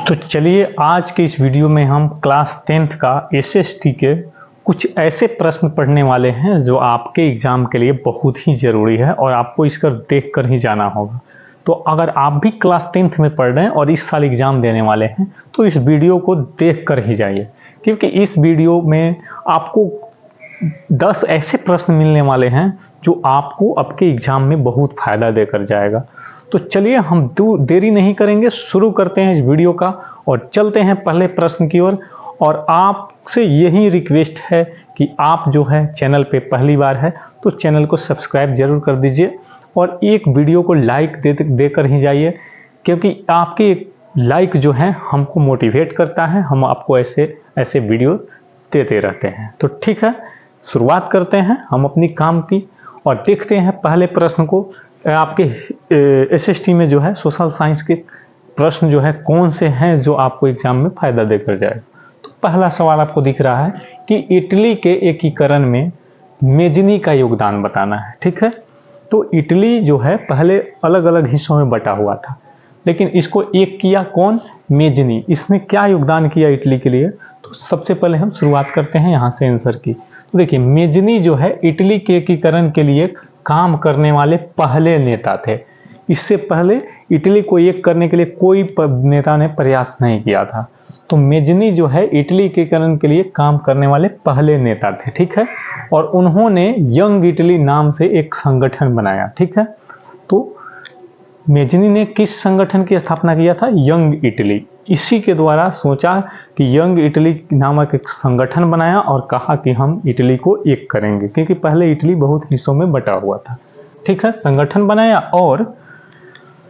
तो चलिए आज के इस वीडियो में हम क्लास 10th का एसएसटी के कुछ ऐसे प्रश्न पढ़ने वाले हैं जो आपके एग्ज़ाम के लिए बहुत ही ज़रूरी है और आपको इसका देख कर ही जाना होगा। तो अगर आप भी क्लास 10th में पढ़ रहे हैं और इस साल एग्ज़ाम देने वाले हैं तो इस वीडियो को देख कर ही जाइए, क्योंकि इस वीडियो में आपको 10 ऐसे प्रश्न मिलने वाले हैं जो आपको आपके एग्ज़ाम में बहुत फ़ायदा देकर जाएगा। तो चलिए हम देरी नहीं करेंगे, शुरू करते हैं इस वीडियो का और चलते हैं पहले प्रश्न की ओर। और आपसे यही रिक्वेस्ट है कि आप जो है चैनल पे पहली बार है तो चैनल को सब्सक्राइब जरूर कर दीजिए और एक वीडियो को लाइक देकर ही जाइए, क्योंकि आपके लाइक जो है हमको मोटिवेट करता है, हम आपको ऐसे वीडियो देते रहते हैं। तो ठीक है, शुरुआत करते हैं हम अपनी काम की और देखते हैं पहले प्रश्न को। आपके एसएसटी में जो है सोशल साइंस के प्रश्न जो है कौन से हैं जो आपको एग्जाम में फ़ायदा देकर जाएगा। तो पहला सवाल आपको दिख रहा है कि इटली के एकीकरण में मेजनी का योगदान बताना है। ठीक है, तो इटली जो है पहले अलग अलग हिस्सों में बटा हुआ था, लेकिन इसको एक किया कौन? मेजनी। इसने क्या योगदान किया इटली के लिए? तो सबसे पहले हम शुरुआत करते हैं यहाँ से आंसर की। तो देखिए, मेजनी जो है इटली के एकीकरण के लिए काम करने वाले पहले नेता थे। इससे पहले इटली को एक करने के लिए कोई नेता ने प्रयास नहीं किया था। तो मेजनी जो है इटली के एकीकरण के लिए काम करने वाले पहले नेता थे। ठीक है, और उन्होंने यंग इटली नाम से एक संगठन बनाया। ठीक है, तो मेजनी ने किस संगठन की स्थापना किया था? Young Italy. इसी के द्वारा सोचा कि यंग इटली नामक एक संगठन बनाया और कहा कि हम इटली को एक करेंगे, क्योंकि पहले इटली बहुत हिस्सों में बटा हुआ था। ठीक है, संगठन बनाया और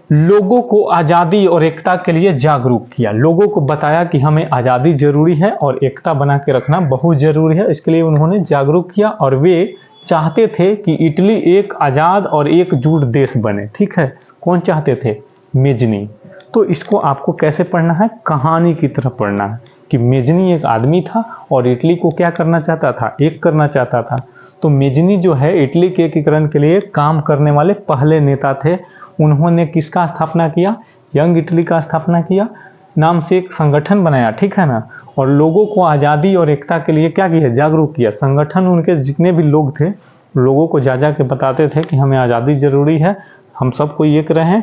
लोगों को आज़ादी और एकता के लिए जागरूक किया। लोगों को बताया कि हमें आज़ादी जरूरी है और एकता बना के रखना बहुत जरूरी है। इसके लिए उन्होंने जागरूक किया और वे चाहते थे कि इटली एक आज़ाद और एकजुट देश बने। ठीक है, कौन चाहते थे? मेजनी। तो इसको आपको कैसे पढ़ना है? कहानी की तरह पढ़ना है कि मेजनी एक आदमी था और इटली को क्या करना चाहता था? एक करना चाहता था। तो मेजनी जो है इटली के एकीकरण के लिए काम करने वाले पहले नेता थे। उन्होंने किसका स्थापना किया? यंग इटली का स्थापना किया, नाम से एक संगठन बनाया। ठीक है ना, और लोगों को आज़ादी और एकता के लिए क्या किया? जागरूक किया। संगठन उनके जितने भी लोग थे लोगों को जा के बताते थे कि हमें आज़ादी जरूरी है, हम सबको एक रहें,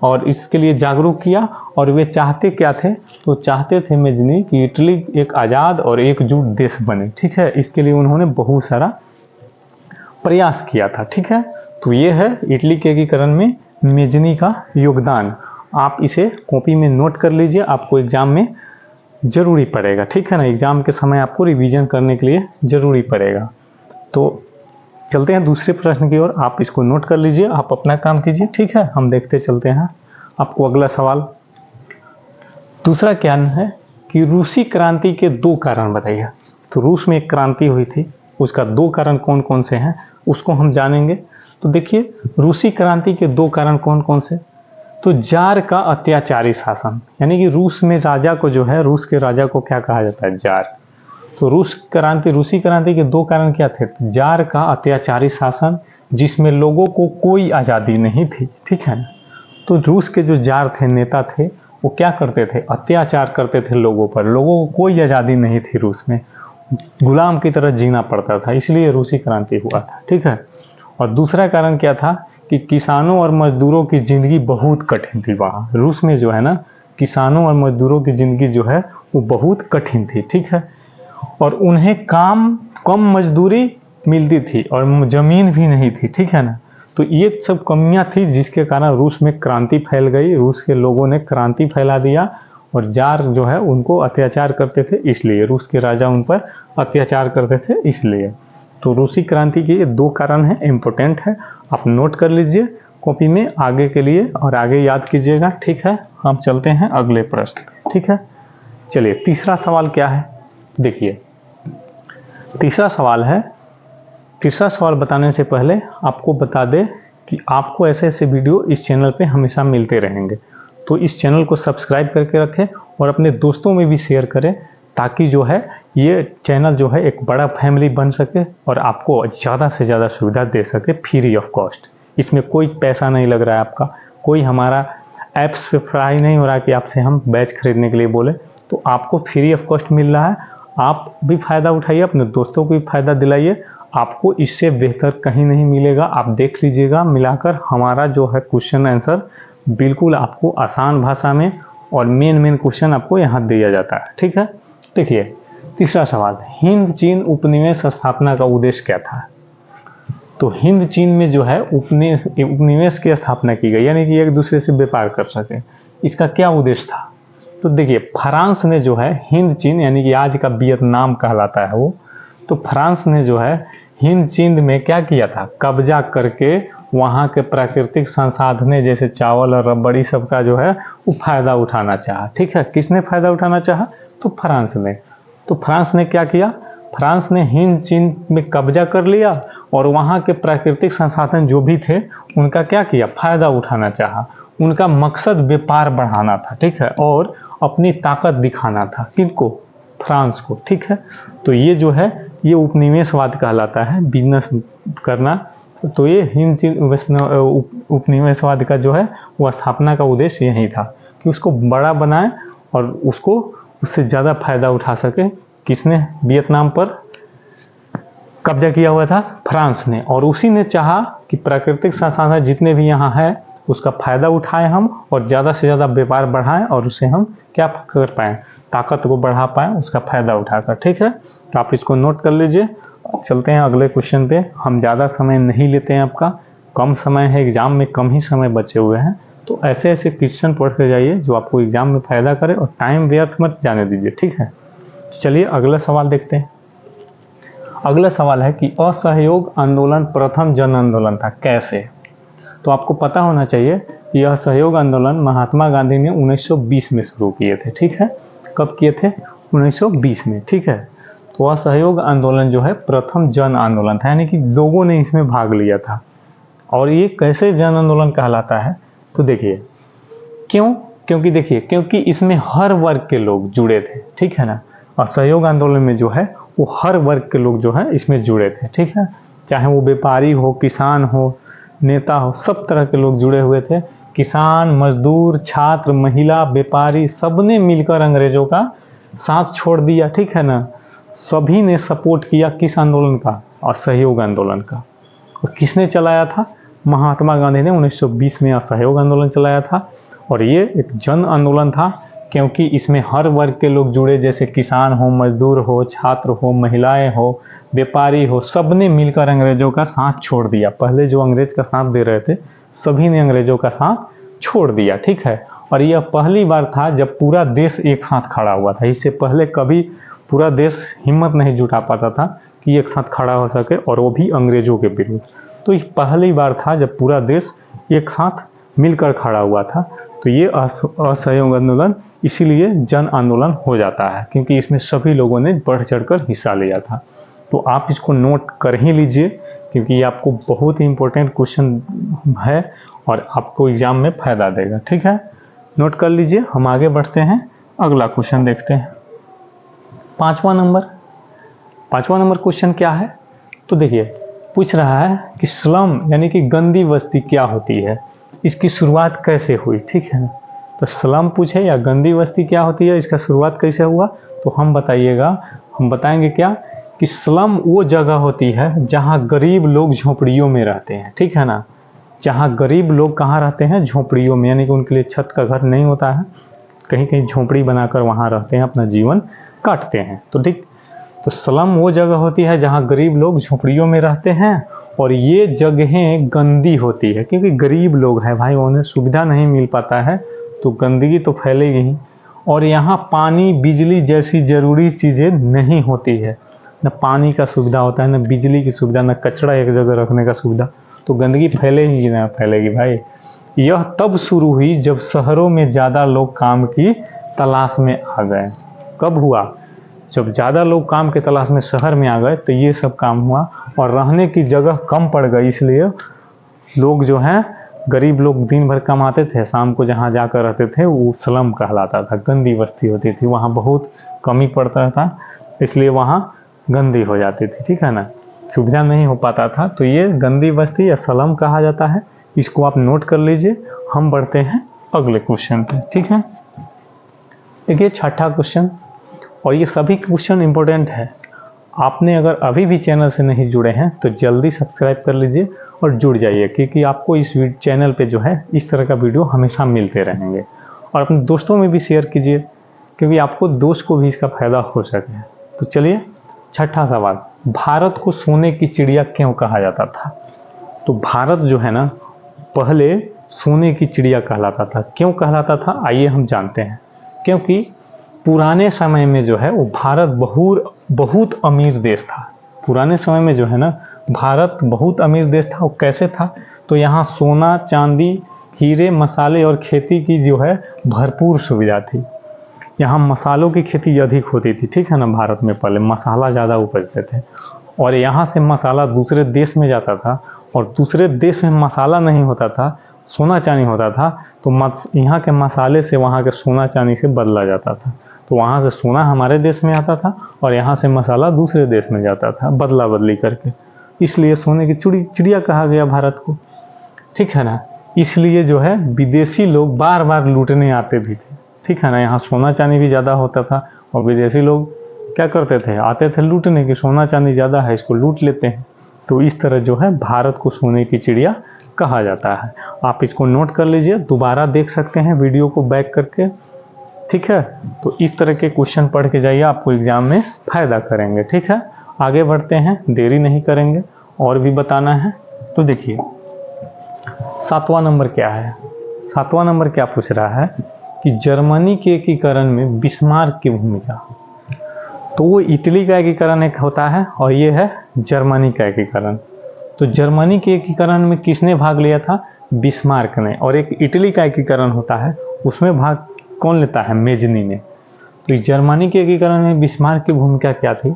और इसके लिए जागरूक किया। और वे चाहते क्या थे? तो चाहते थे मेजनी कि इटली एक आज़ाद और एकजुट देश बने। ठीक है, इसके लिए उन्होंने बहुत सारा प्रयास किया था। ठीक है, तो ये है इटली के एकीकरण में मेजनी का योगदान। आप इसे कॉपी में नोट कर लीजिए, आपको एग्जाम में जरूरी पड़ेगा। ठीक है ना, एग्जाम के समय आपको रिवीजन करने के लिए जरूरी पड़ेगा। तो चलते हैं दूसरे प्रश्न की ओर, आप इसको नोट कर लीजिए, आप अपना काम कीजिए। ठीक है, हम देखते चलते हैं आपको अगला सवाल। दूसरा क्या है कि रूसी क्रांति के 2 कारण बताइए। तो रूस में एक क्रांति हुई थी, उसका 2 कारण कौन कौन से हैं उसको हम जानेंगे। तो देखिए, रूसी क्रांति के 2 कारण कौन कौन से? तो जार का अत्याचारी शासन, यानी कि रूस में राजा को जो है, रूस के राजा को क्या कहा जाता है? जार। तो रूसी क्रांति के 2 कारण क्या थे? जार का अत्याचारी शासन, जिसमें लोगों को कोई आज़ादी नहीं थी। ठीक है, तो रूस के जो जार थे, नेता थे, वो क्या करते थे? अत्याचार करते थे लोगों पर। लोगों को कोई आज़ादी नहीं थी, रूस में गुलाम की तरह जीना पड़ता था, इसलिए रूसी क्रांति हुआ था। ठीक है, और दूसरा कारण क्या था कि किसानों और मजदूरों की ज़िंदगी बहुत कठिन थी। वहाँ रूस में जो है ना, किसानों और मजदूरों की ज़िंदगी जो है वो बहुत कठिन थी। ठीक है, और उन्हें कम मजदूरी मिलती थी और ज़मीन भी नहीं थी। ठीक है ना, तो ये सब कमियां थी जिसके कारण रूस में क्रांति फैल गई। रूस के लोगों ने क्रांति फैला दिया और जार जो है उनको अत्याचार करते थे, इसलिए रूस के राजा उन पर अत्याचार करते थे, इसलिए। तो रूसी क्रांति के ये 2 कारण हैं, इम्पोर्टेंट है, आप नोट कर लीजिए कॉपी में आगे के लिए और आगे याद कीजिएगा। ठीक है, हम चलते हैं अगले प्रश्न। ठीक है, चलिए तीसरा सवाल क्या है? देखिए, तीसरा सवाल बताने से पहले आपको बता दें कि आपको ऐसे वीडियो इस चैनल पे हमेशा मिलते रहेंगे। तो इस चैनल को सब्सक्राइब करके रखें और अपने दोस्तों में भी शेयर करें, ताकि जो है ये चैनल जो है एक बड़ा फैमिली बन सके और आपको ज़्यादा से ज़्यादा सुविधा दे सके फ्री ऑफ कॉस्ट। इसमें कोई पैसा नहीं लग रहा है आपका, कोई हमारा ऐप्स पे फ्राई नहीं हो रहा कि आपसे हम बैच खरीदने के लिए बोले, तो आपको फ्री ऑफ कॉस्ट मिल रहा है। आप भी फ़ायदा उठाइए, अपने दोस्तों को भी फ़ायदा दिलाइए। आपको इससे बेहतर कहीं नहीं मिलेगा। आप देख लीजिएगा मिलाकर, हमारा जो है क्वेश्चन आंसर बिल्कुल आपको आसान भाषा में और मेन क्वेश्चन आपको यहाँ दिया जाता है। ठीक है, देखिए तीसरा सवाल, हिंद चीन उपनिवेश स्थापना का उद्देश्य क्या था? तो हिंद चीन में जो है उपनिवेश की स्थापना की गई, यानी कि एक दूसरे से व्यापार कर सके। इसका क्या उद्देश्य था? तो देखिए फ्रांस ने जो है हिंद चीन, यानी कि आज का वियतनाम कहलाता है वो, तो फ्रांस ने जो है हिंद चीन में क्या किया था, कब्जा करके वहाँ के प्राकृतिक संसाधनें जैसे चावल और रबड़ी सब का जो है वो फायदा उठाना चाहा। ठीक है, किसने फायदा उठाना चाहा? तो फ्रांस ने। तो फ्रांस ने क्या किया, फ्रांस ने हिंद चीन में कब्जा कर लिया और वहाँ के प्राकृतिक संसाधन जो भी थे उनका क्या किया, फायदा उठाना चाहा। उनका मकसद व्यापार बढ़ाना था। ठीक है, और अपनी ताकत दिखाना था। किनको? फ्रांस को। ठीक है, तो ये जो है ये उपनिवेशवाद कहलाता है, बिजनेस करना। तो ये हिंद चीन उपनिवेशवाद का जो है वो स्थापना का उद्देश्य यही था कि उसको बड़ा बनाए और उसको उससे ज़्यादा फायदा उठा सके। किसने वियतनाम पर कब्जा किया हुआ था? फ्रांस ने। और उसी ने चाहा कि प्राकृतिक संसाधन जितने भी यहाँ है उसका फायदा उठाएं हम और ज़्यादा से ज़्यादा व्यापार बढ़ाएं और उससे हम क्या कर पाएँ, ताकत को बढ़ा पाएँ, उसका फायदा उठाकर। ठीक है, तो आप इसको नोट कर लीजिए। चलते हैं अगले क्वेश्चन पे। हम ज़्यादा समय नहीं लेते हैं, आपका कम समय है, एग्जाम में कम ही समय बचे हुए हैं, तो ऐसे ऐसे क्वेश्चन पढ़ के जाइए जो आपको एग्जाम में फायदा करे और टाइम व्यर्थ मत जाने दीजिए। ठीक है, चलिए अगला सवाल देखते हैं। अगला सवाल है कि असहयोग आंदोलन प्रथम जन आंदोलन था, कैसे? तो आपको पता होना चाहिए कि यह असहयोग आंदोलन महात्मा गांधी ने 1920 में शुरू किए थे। ठीक है, कब किए थे? 1920 में। ठीक है, तो असहयोग आंदोलन जो है प्रथम जन आंदोलन था, यानी कि लोगों ने इसमें भाग लिया था। और ये कैसे जन आंदोलन कहलाता है? तो देखिए क्यों, क्योंकि देखिए क्योंकि इसमें हर वर्ग के लोग जुड़े थे। ठीक है ना, असहयोग आंदोलन में जो है वो हर वर्ग के लोग जो है इसमें जुड़े थे। ठीक है, चाहे वो व्यापारी हो, किसान हो, नेता हो, सब तरह के लोग जुड़े हुए थे। किसान, मजदूर, छात्र, महिला, व्यापारी, सबने मिलकर अंग्रेजों का साथ छोड़ दिया। ठीक है ना, सभी ने सपोर्ट किया किस आंदोलन का? असहयोग आंदोलन का। और किसने चलाया था? महात्मा गांधी ने 1920 में असहयोग आंदोलन चलाया था। और ये एक जन आंदोलन था क्योंकि इसमें हर वर्ग के लोग जुड़े, जैसे किसान हो, मजदूर हो, छात्र हो, महिलाएं हो, व्यापारी हो, सब ने मिलकर अंग्रेजों का साथ छोड़ दिया। पहले जो अंग्रेज का साथ दे रहे थे सभी ने अंग्रेजों का साथ छोड़ दिया। ठीक है, और यह पहली बार था जब पूरा देश एक साथ खड़ा हुआ था। इससे पहले कभी पूरा देश हिम्मत नहीं जुटा पाता था कि एक साथ खड़ा हो सके, और वो भी अंग्रेजों के विरुद्ध। तो ये पहली बार था जब पूरा देश एक साथ मिलकर खड़ा हुआ था। तो ये असहयोग आंदोलन इसीलिए जन आंदोलन हो जाता है क्योंकि इसमें सभी लोगों ने बढ़ चढ़कर हिस्सा लिया था। तो आप इसको नोट कर ही लीजिए क्योंकि ये आपको बहुत ही इम्पोर्टेंट क्वेश्चन है और आपको एग्जाम में फ़ायदा देगा। ठीक है, नोट कर लीजिए। हम आगे बढ़ते हैं, अगला क्वेश्चन देखते हैं। पाँचवा नंबर क्वेश्चन क्या है? तो देखिए पूछ रहा है कि स्लम यानी कि गंदी बस्ती क्या होती है, इसकी शुरुआत कैसे हुई। ठीक है, तो स्लम पूछे या गंदी बस्ती क्या होती है, इसका शुरुआत कैसे हुआ, तो हम बताएंगे क्या कि स्लम वो जगह होती है जहाँ गरीब लोग झोपड़ियों में रहते हैं। ठीक है ना, जहाँ गरीब लोग कहाँ रहते हैं? झोपड़ियों में, यानी कि उनके लिए छत का घर नहीं होता है, कहीं कहीं झोपड़ी बनाकर वहाँ रहते हैं, अपना जीवन काटते हैं। तो ठीक, तो स्लम वो जगह होती है जहाँ गरीब लोग झोपड़ियों में रहते हैं और ये जगहें गंदी होती है क्योंकि गरीब लोग हैं भाई, उन्हें सुविधा नहीं मिल पाता है तो गंदगी तो फैलेगी ही। और यहाँ पानी, बिजली जैसी ज़रूरी चीज़ें नहीं होती है, न पानी का सुविधा होता है, न बिजली की सुविधा, न कचरा एक जगह रखने का सुविधा, तो गंदगी फैलेगी ना फैलेगी भाई। यह तब शुरू हुई जब शहरों में ज़्यादा लोग काम की तलाश में आ गए। कब हुआ? जब ज़्यादा लोग काम के तलाश में शहर में आ गए तो ये सब काम हुआ और रहने की जगह कम पड़ गई, इसलिए लोग जो हैं गरीब लोग दिन भर कमाते थे, शाम को जहाँ जाकर रहते थे वो स्लम कहलाता था, गंदी बस्ती होती थी, वहाँ बहुत कमी पड़ता था इसलिए वहाँ गंदी हो जाती थी। ठीक है ना, सुविधा नहीं हो पाता था, तो ये गंदी बस्ती या स्लम कहा जाता है। इसको आप नोट कर लीजिए। हम बढ़ते हैं अगले क्वेश्चन पे। ठीक है, देखिए छठा क्वेश्चन, और ये सभी क्वेश्चन इंपॉर्टेंट है। आपने अगर अभी भी चैनल से नहीं जुड़े हैं तो जल्दी सब्सक्राइब कर लीजिए और जुड़ जाइए, क्योंकि आपको इस चैनल पे जो है इस तरह का वीडियो हमेशा मिलते रहेंगे। और अपने दोस्तों में भी शेयर कीजिए, क्योंकि आपको दोस्त को भी इसका फायदा हो सके। तो चलिए छठा सवाल, भारत को सोने की चिड़िया क्यों कहा जाता था? तो भारत जो है ना पहले सोने की चिड़िया कहलाता था। क्यों कहलाता था, आइए हम जानते हैं। क्योंकि पुराने समय में जो है वो भारत बहुत अमीर देश था। पुराने समय में जो है ना भारत बहुत अमीर देश था। वो कैसे था, तो यहाँ सोना चांदी हीरे मसाले और खेती की जो है भरपूर सुविधा थी। यहाँ मसालों की खेती अधिक होती थी, ठीक है ना। भारत में पहले मसाला ज़्यादा उपजते थे, और यहाँ से मसाला दूसरे देश में जाता था, और दूसरे देश में मसाला नहीं होता था, सोना चांदी होता था। तो यहाँ के मसाले से वहाँ के सोना चांदी से बदला जाता था। तो वहाँ से सोना हमारे देश में आता था और यहाँ से मसाला दूसरे देश में जाता था, बदला बदली करके। इसलिए सोने की चिड़िया कहा गया भारत को, ठीक है ना। इसलिए जो है विदेशी लोग बार बार लूटने आते भी थे, ठीक है ना। यहाँ सोना चांदी भी ज़्यादा होता था और विदेशी लोग क्या करते थे, आते थे लूटने की, सोना चांदी ज़्यादा है इसको लूट लेते हैं। तो इस तरह जो है भारत को सोने की चिड़िया कहा जाता है। आप इसको नोट कर लीजिए, दोबारा देख सकते हैं वीडियो को बैक करके, ठीक है। तो इस तरह के क्वेश्चन पढ़ के जाइए, आपको एग्जाम में फायदा करेंगे, ठीक है। आगे बढ़ते हैं, देरी नहीं करेंगे, और भी बताना है। तो देखिए सातवां नंबर क्या है। सातवां नंबर क्या पूछ रहा है कि जर्मनी के एकीकरण में बिस्मार्क की भूमिका। तो वो इटली का एकीकरण एक होता है और ये है जर्मनी का एकीकरण। तो जर्मनी के एकीकरण में किसने भाग लिया था, बिस्मार्क ने। और एक इटली का एकीकरण होता है, उसमें भाग कौन लेता है, मेजनी ने। तो जर्मनी के एकीकरण में बिस्मार्क की भूमिका क्या थी,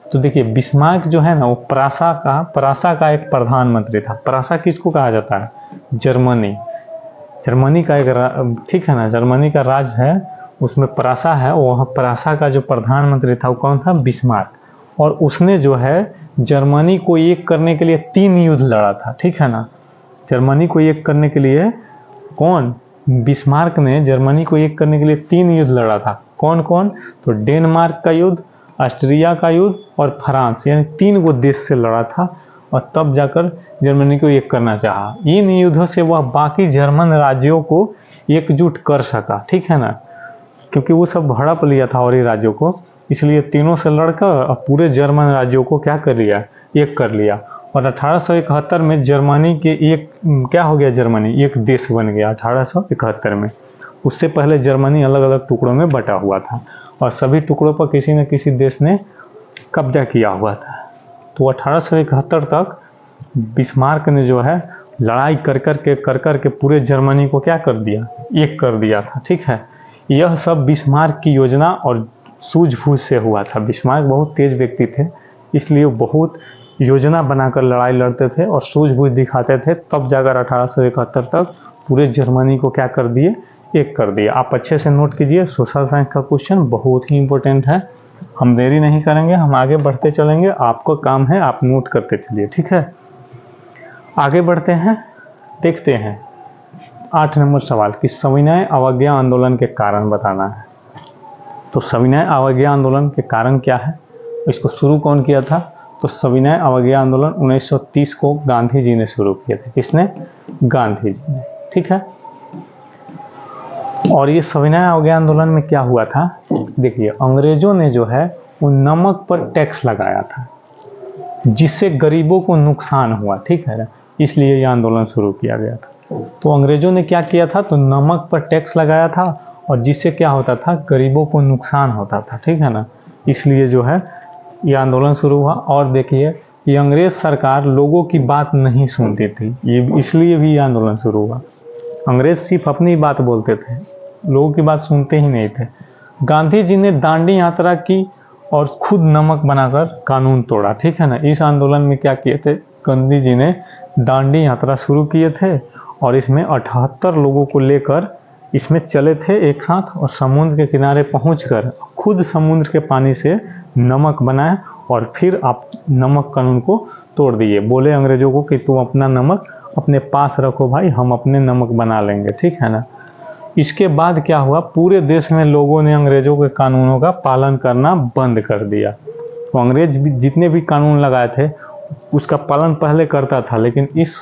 तो देखिए बिस्मार्क जो है ना वो परासा का एक प्रधानमंत्री था। परासा किसको कहा जाता है, जर्मनी का एक, ठीक है ना, जर्मनी का राज्य है, उसमें परासा है। वह परासा का जो प्रधानमंत्री था वो कौन था, बिस्मार्क। और उसने जो है जर्मनी को एक करने के लिए 3 युद्ध लड़ा था, ठीक है ना। जर्मनी को एक करने के लिए कौन, बिस्मार्क ने जर्मनी को एक करने के लिए 3 युद्ध लड़ा था। कौन कौन, तो डेनमार्क का युद्ध, ऑस्ट्रिया का युद्ध और फ्रांस, यानी 3 गो देश से लड़ा था। और तब जाकर जर्मनी को एक करना चाहा। इन युद्धों से वह बाकी जर्मन राज्यों को एकजुट कर सका, ठीक है ना, क्योंकि वो सब हड़प लिया था और ही राज्यों को, इसलिए तीनों से लड़कर पूरे जर्मन राज्यों को क्या कर लिया, एक कर लिया। और 1871 में जर्मनी के एक क्या हो गया, जर्मनी एक देश बन गया 1871 में। उससे पहले जर्मनी अलग अलग टुकड़ों में बटा हुआ था और सभी टुकड़ों पर किसी न किसी देश ने कब्जा किया हुआ था। तो 1871 तक बिस्मार्क ने जो है लड़ाई कर कर के पूरे जर्मनी को क्या कर दिया, एक कर दिया था, ठीक है। यह सब बिस्मार्क की योजना और सूझबूझ से हुआ था। बिस्मार्क बहुत तेज व्यक्ति थे, इसलिए बहुत योजना बनाकर लड़ाई लड़ते थे और सूझबूझ दिखाते थे। तब जाकर 1871 तक पूरे जर्मनी को क्या कर दिए, एक कर दिया। आप अच्छे से नोट कीजिए, सोशल साइंस का क्वेश्चन बहुत ही इंपॉर्टेंट है। हम देरी नहीं करेंगे, हम आगे बढ़ते चलेंगे। आपका काम है आप नोट करते चलिए, ठीक है। आगे बढ़ते हैं, देखते हैं 8 नंबर सवाल कि सविनय अवज्ञा आंदोलन के कारण बताना है। तो सविनय अवज्ञा आंदोलन के कारण क्या है, इसको शुरू कौन किया था, तो सविनय अवज्ञा आंदोलन 1930 को गांधी जी ने शुरू किया था। किसने, गांधी जी ने, ठीक है। और ये सविनय अवज्ञा आंदोलन में क्या हुआ था, देखिए अंग्रेजों ने जो है वो नमक पर टैक्स लगाया था, जिससे गरीबों को नुकसान हुआ, ठीक है ना, इसलिए ये आंदोलन शुरू किया गया था। तो अंग्रेजों ने क्या किया था, तो नमक पर टैक्स लगाया था और जिससे क्या होता था, गरीबों को नुकसान होता था, ठीक है ना, इसलिए जो है ये आंदोलन शुरू हुआ। और देखिए ये अंग्रेज सरकार लोगों की बात नहीं सुनती थी, ये इसलिए भी ये आंदोलन शुरू हुआ। अंग्रेज सिर्फ अपनी बात बोलते थे, लोगों की बात सुनते ही नहीं थे। गांधी जी ने दांडी यात्रा की और खुद नमक बनाकर कानून तोड़ा, ठीक है ना। इस आंदोलन में क्या किए थे, गांधी जी ने दांडी यात्रा शुरू किए थे और इसमें 78 लोगों को लेकर इसमें चले थे एक साथ, और समुद्र के किनारे पहुंचकर खुद समुद्र के पानी से नमक बनाए और फिर आप नमक कानून को तोड़ दिए। बोले अंग्रेजों को कि तुम अपना नमक अपने पास रखो भाई, हम अपने नमक बना लेंगे, ठीक है ना। इसके बाद क्या हुआ, पूरे देश में लोगों ने अंग्रेजों के कानूनों का पालन करना बंद कर दिया। तो अंग्रेज भी जितने भी कानून लगाए थे उसका पालन पहले करता था, लेकिन इस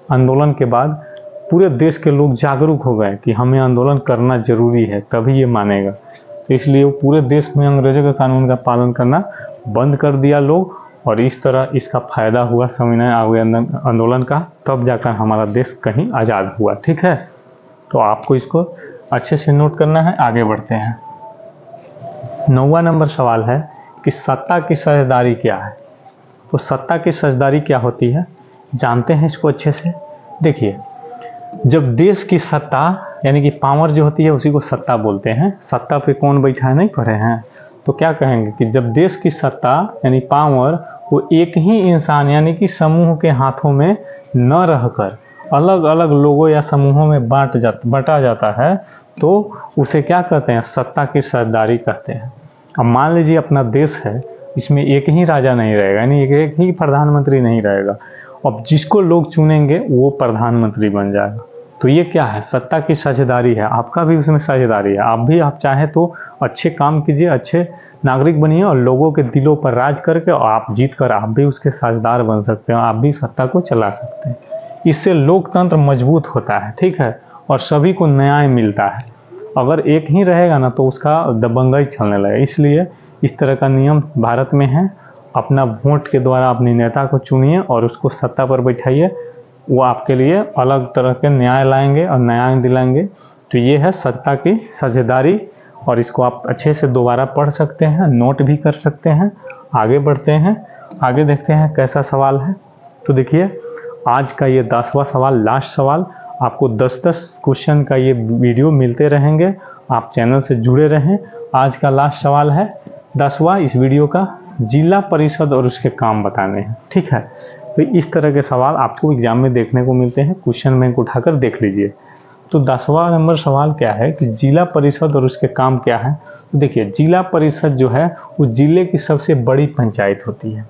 आंदोलन के बाद पूरे देश के लोग जागरूक हो गए कि हमें आंदोलन करना जरूरी है, तभी ये मानेगा। तो इसलिए वो पूरे देश में अंग्रेजों के कानून का पालन करना बंद कर दिया लोग, और इस तरह इसका फायदा हुआ सविनय आंदोलन का, तब जाकर हमारा देश कहीं आज़ाद हुआ। ठीक है, तो आपको इसको अच्छे से नोट करना है। आगे बढ़ते हैं। 9वां नंबर सवाल है कि सत्ता की साझेदारी क्या है। तो सत्ता की साझेदारी क्या होती है, जानते हैं इसको अच्छे से। देखिए, जब देश की सत्ता यानी कि पावर जो होती है उसी को सत्ता बोलते हैं। सत्ता पे कौन बैठा है नहीं पढ़े हैं, तो क्या कहेंगे कि जब देश की सत्ता यानी पावर वो एक ही इंसान यानी कि समूह के हाथों में न रहकर अलग अलग लोगों या समूहों में बांटा जाता है, तो उसे क्या कहते हैं, सत्ता की साझेदारी कहते हैं। अब मान लीजिए अपना देश है, इसमें एक ही राजा नहीं रहेगा, यानी एक ही प्रधानमंत्री नहीं रहेगा। अब जिसको लोग चुनेंगे वो प्रधानमंत्री बन जाएगा। तो ये क्या है, सत्ता की साझेदारी है। आपका भी उसमें साझेदारी है। आप चाहें तो अच्छे काम कीजिए, अच्छे नागरिक बनिए और लोगों के दिलों पर राज करके और आप जीत कर आप भी उसके साझेदार बन सकते हैं, आप भी सत्ता को चला सकते हैं। इससे लोकतंत्र मजबूत होता है। ठीक है, और सभी को न्याय मिलता है। अगर एक ही रहेगा ना तो उसका दबंगई चलने लगेगा। इसलिए इस तरह का नियम भारत में है। अपना वोट के द्वारा अपने नेता को चुनिए और उसको सत्ता पर बैठाइए, वो आपके लिए अलग तरह के न्याय लाएंगे और न्याय दिलाएंगे। तो ये है सत्ता की साझेदारी, और इसको आप अच्छे से दोबारा पढ़ सकते हैं, नोट भी कर सकते हैं। आगे बढ़ते हैं, आगे देखते हैं कैसा सवाल है। तो देखिए, आज का ये 10वां सवाल, लास्ट सवाल। आपको 10-10 क्वेश्चन का ये वीडियो मिलते रहेंगे, आप चैनल से जुड़े रहें। आज का लास्ट सवाल है 10वां इस वीडियो का, जिला परिषद और उसके काम बताने हैं। ठीक है, तो इस तरह के सवाल आपको एग्जाम में देखने को मिलते हैं। क्वेश्चन बैंक उठाकर देख लीजिए। तो 10वां नंबर सवाल क्या है कि जिला परिषद और उसके काम क्या है। तो देखिए, जिला परिषद जो है वो जिले की सबसे बड़ी पंचायत होती है।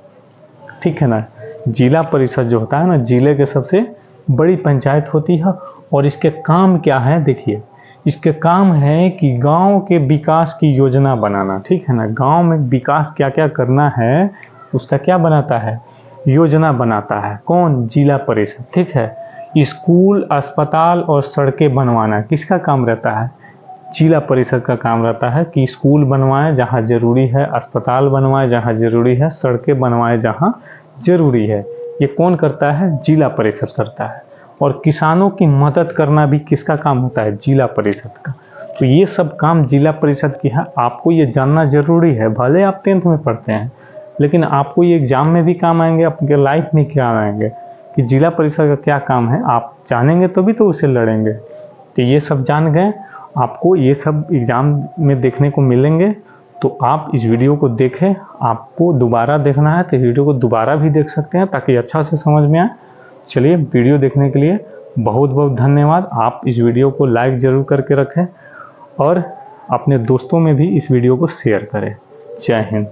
ठीक है ना, जिला परिषद जो होता है ना, जिले के सबसे बड़ी पंचायत होती है। और इसके काम क्या है, देखिए इसके काम है कि गांव के विकास की योजना बनाना। ठीक है ना, गांव में विकास क्या क्या करना है उसका क्या बनाता है, योजना बनाता है। कौन, जिला परिषद। ठीक है, स्कूल, अस्पताल और सड़कें बनवाना किसका काम रहता है, जिला परिषद का काम रहता है कि स्कूल बनवाएं जहां जरूरी है, अस्पताल बनवाएं जहां जरूरी है, सड़कें बनवाएं जहां जरूरी है। ये कौन करता है, जिला परिषद करता है। और किसानों की मदद करना भी किसका काम होता है, जिला परिषद का। तो ये सब काम जिला परिषद की है। आपको ये जानना जरूरी है, भले आप 10th में पढ़ते हैं लेकिन आपको ये एग्जाम में भी काम आएंगे, आपके लाइफ में क्या आएंगे कि जिला परिषद का क्या काम है। आप जानेंगे तभी तो उसे लड़ेंगे। तो ये सब जान गए, आपको ये सब एग्जाम में देखने को मिलेंगे। तो आप इस वीडियो को देखें। आपको दोबारा देखना है तो वीडियो को दोबारा भी देख सकते हैं ताकि अच्छा से समझ में आए। चलिए, वीडियो देखने के लिए बहुत बहुत धन्यवाद। आप इस वीडियो को लाइक ज़रूर करके रखें और अपने दोस्तों में भी इस वीडियो को शेयर करें। जय हिंद।